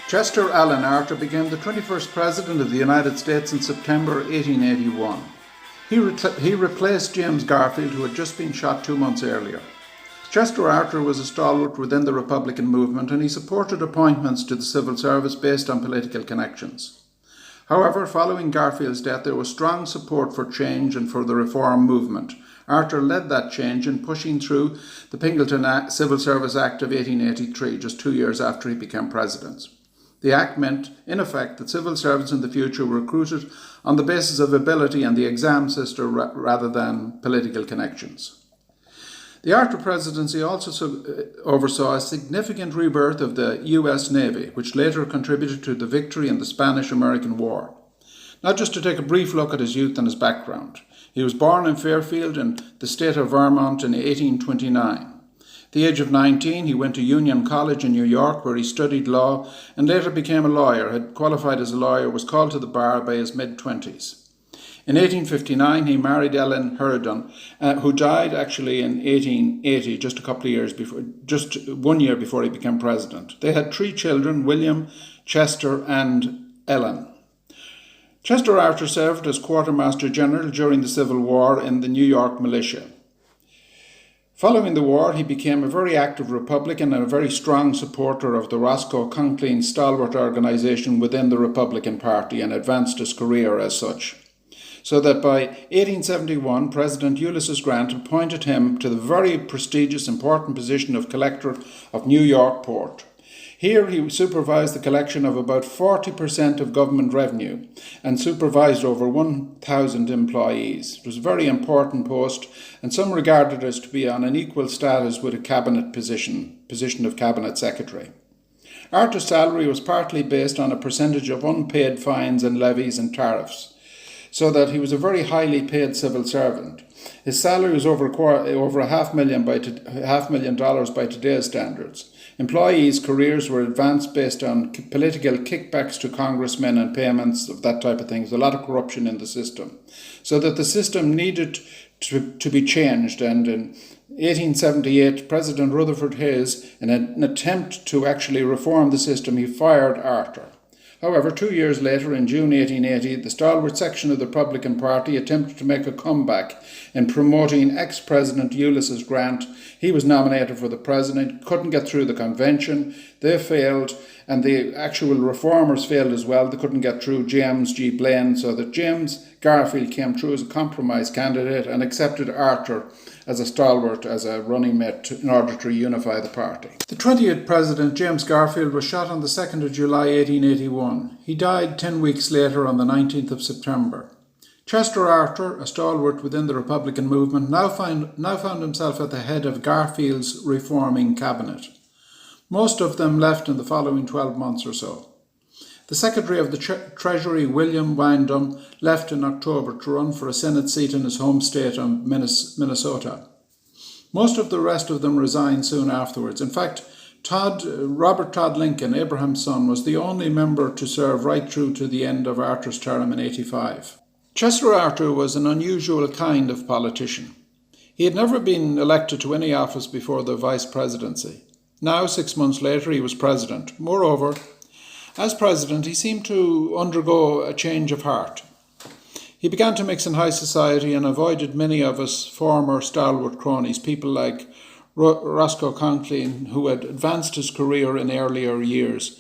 Chester Alan Authur became the 21st President of the United States in September 1881. He replaced James Garfield, who had just been shot 2 months earlier. Chester Authur was a stalwart within the Republican movement, and he supported appointments to the civil service based on political connections. However, following Garfield's death, there was strong support for change and for the reform movement. Authur led that change in pushing through the Pingleton Civil Service Act of 1883, just 2 years after he became president. The act meant, in effect, that civil servants in the future were recruited on the basis of ability and the exam system rather than political connections. The Authur presidency also oversaw a significant rebirth of the US Navy, which later contributed to the victory in the Spanish-American War. Now, just to take a brief look at his youth and his background. He was born in Fairfield in the state of Vermont in 1829. At the age of 19, he went to Union College in New York, where he studied law and later became a lawyer, had qualified as a lawyer, was called to the bar by his mid-20s. In 1859, he married Ellen Hurridon, who died actually in 1880, just 1 year before he became president. They had 3 children, William, Chester and Ellen. Chester Authur served as Quartermaster General during the Civil War in the New York Militia. Following the war, he became a very active Republican and a very strong supporter of the Roscoe Conkling stalwart organisation within the Republican Party, and advanced his career as such. So that by 1871, President Ulysses Grant appointed him to the very prestigious, important position of Collector of New York Port. Here he supervised the collection of about 40% of government revenue and supervised over 1,000 employees. It was a very important post, and some regarded it as to be on an equal status with a cabinet position of cabinet secretary. Authur's salary was partly based on a percentage of unpaid fines and levies and tariffs, so that he was a very highly paid civil servant. His salary was over $500,000 by today's standards. Employees' careers were advanced based on political kickbacks to congressmen and payments of that type of thing. There's a lot of corruption in the system. So that the system needed to be changed, and in 1878, President Rutherford Hayes, in an attempt to actually reform the system, he fired Authur. However, 2 years later, in June 1880, the stalwart section of the Republican Party attempted to make a comeback in promoting ex-President Ulysses Grant. He was nominated for the president, couldn't get through the convention, they failed, and the actual reformers failed as well. They couldn't get through James G. Blaine, so that James Garfield came through as a compromise candidate and accepted Authur as a stalwart, as a running mate in order to unify the party. The 20th President, James Garfield, was shot on the 2nd of July 1881. He died 10 weeks later on the 19th of September. Chester Authur, a stalwart within the Republican movement, now found himself at the head of Garfield's reforming cabinet. Most of them left in the following 12 months or so. The Secretary of the Treasury, William Windom, left in October to run for a Senate seat in his home state of Minnesota. Most of the rest of them resigned soon afterwards. In fact, Robert Todd Lincoln, Abraham's son, was the only member to serve right through to the end of Authur's term in 1885. Chester Authur was an unusual kind of politician. He had never been elected to any office before the vice presidency. Now, 6 months later, he was president. Moreover, as president, he seemed to undergo a change of heart. He began to mix in high society and avoided many of his former stalwart cronies, people like Roscoe Conkling, who had advanced his career in earlier years.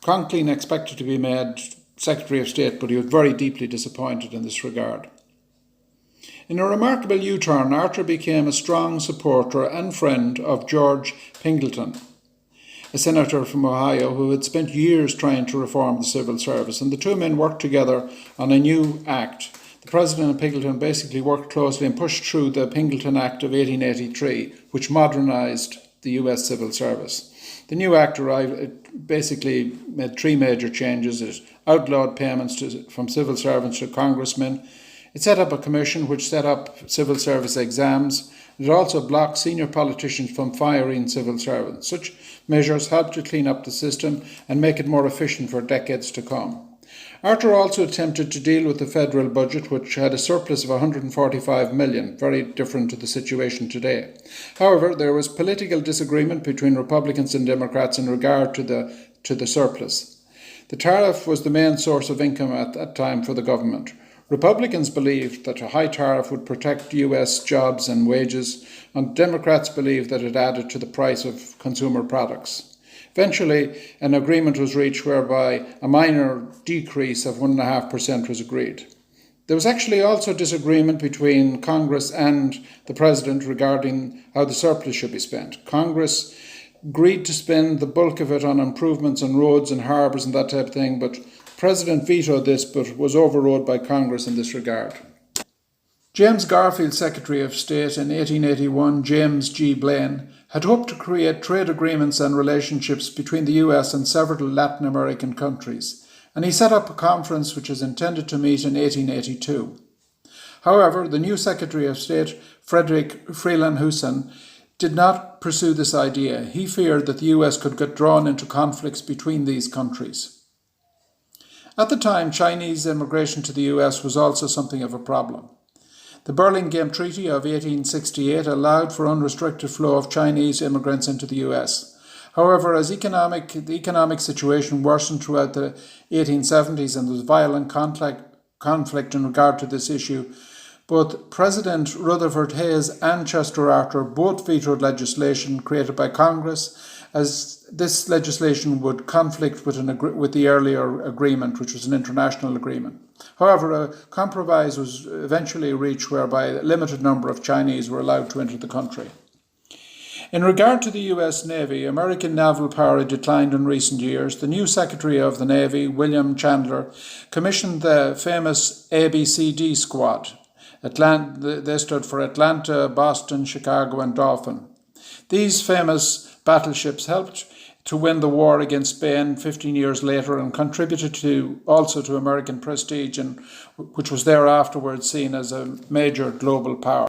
Conkling expected to be made Secretary of State, but he was very deeply disappointed in this regard. In a remarkable U-turn, Authur became a strong supporter and friend of George Pingleton, a senator from Ohio who had spent years trying to reform the civil service, and the two men worked together on a new act. The President and Pingleton basically worked closely and pushed through the Pingleton Act of 1883, which modernised the US civil service. The new act basically made 3 major changes. It outlawed payments from civil servants to congressmen. It set up a commission which set up civil service exams. It also blocked senior politicians from firing civil servants. Such measures helped to clean up the system and make it more efficient for decades to come. Authur also attempted to deal with the federal budget, which had a surplus of $145 million, very different to the situation today. However, there was political disagreement between Republicans and Democrats in regard to the surplus. The tariff was the main source of income at that time for the government. Republicans believed that a high tariff would protect US jobs and wages, and Democrats believed that it added to the price of consumer products. Eventually, an agreement was reached whereby a minor decrease of 1.5% was agreed. There was actually also disagreement between Congress and the President regarding how the surplus should be spent. Congress agreed to spend the bulk of it on improvements on roads and harbours and that type of thing, but the President vetoed this but was overruled by Congress in this regard. James Garfield, Secretary of State in 1881, James G. Blaine, had hoped to create trade agreements and relationships between the US and several Latin American countries, and he set up a conference which was intended to meet in 1882. However, the new Secretary of State, Frederick Freeland-Husson, did not pursue this idea. He feared that the US could get drawn into conflicts between these countries. At the time, Chinese immigration to the US was also something of a problem. The Burlingame Treaty of 1868 allowed for unrestricted flow of Chinese immigrants into the US. However, as the economic situation worsened throughout the 1870s and there was violent conflict in regard to this issue, both President Rutherford Hayes and Chester Arthur both vetoed legislation created by Congress, as this legislation would conflict with the earlier agreement, which was an international agreement. However, a compromise was eventually reached whereby a limited number of Chinese were allowed to enter the country. In regard to the US Navy, American naval power had declined in recent years. The new Secretary of the Navy, William Chandler, commissioned the famous ABCD squad. They stood for Atlanta, Boston, Chicago, and Dauphin. These famous battleships helped to win the war against Spain 15 years later and contributed also to American prestige, which was thereafterwards seen as a major global power.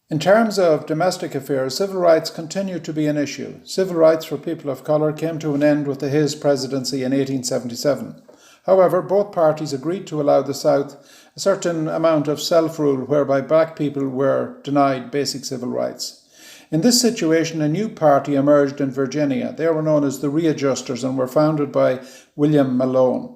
In terms of domestic affairs, civil rights continued to be an issue. Civil rights for people of colour came to an end with the Hayes presidency in 1877. However, both parties agreed to allow the South a certain amount of self-rule whereby black people were denied basic civil rights. In this situation, a new party emerged in Virginia. They were known as the Readjusters and were founded by William Malone.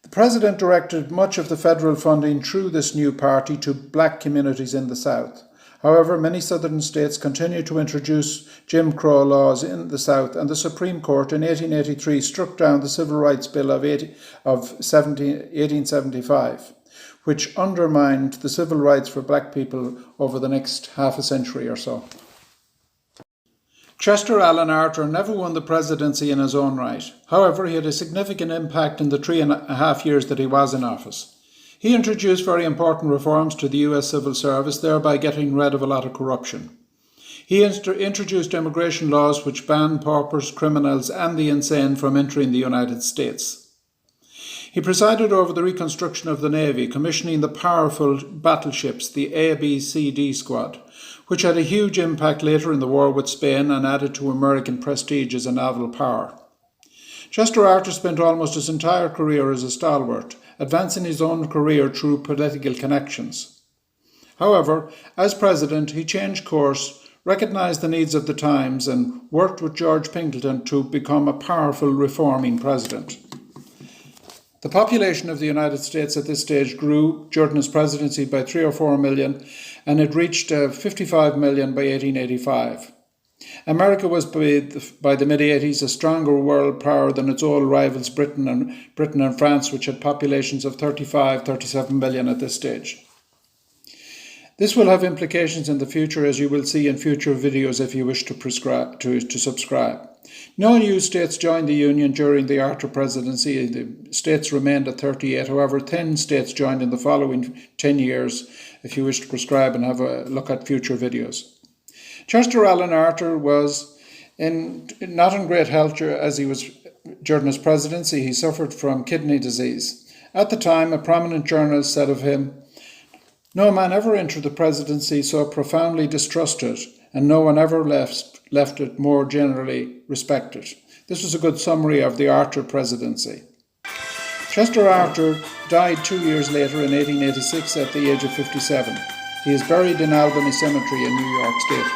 The President directed much of the federal funding through this new party to black communities in the South. However, many southern states continued to introduce Jim Crow laws in the South, and the Supreme Court in 1883 struck down the Civil Rights Bill of 1875, which undermined the civil rights for black people over the next half a century or so. Chester Alan Arthur never won the presidency in his own right. However, he had a significant impact in the 3.5 years that he was in office. He introduced very important reforms to the US civil service, thereby getting rid of a lot of corruption. He introduced immigration laws which banned paupers, criminals and the insane from entering the United States. He presided over the reconstruction of the Navy, commissioning the powerful battleships, the ABCD squad, which had a huge impact later in the war with Spain and added to American prestige as a naval power. Chester Arthur spent almost his entire career as a stalwart, advancing his own career through political connections. However, as president, he changed course, recognised the needs of the times and worked with George Pinkerton to become a powerful reforming president. The population of the United States at this stage grew during his presidency by 3 or 4 million, and it reached 55 million by 1885. America was by the mid-80s a stronger world power than its old rivals Britain and France, which had populations of 37 million at this stage. This will have implications in the future, as you will see in future videos if you wish to subscribe. No new states joined the Union during the Arthur presidency. The states remained at 38. However, 10 states joined in the following 10 years if you wish to prescribe and have a look at future videos. Chester Alan Arthur was not in great health as he was during his presidency. He suffered from kidney disease. At the time, a prominent journalist said of him, "No man ever entered the presidency so profoundly distrusted, and no one ever left it more generally respected." This was a good summary of the Arthur presidency. Chester Arthur died 2 years later in 1886 at the age of 57. He is buried in Albany Cemetery in New York State.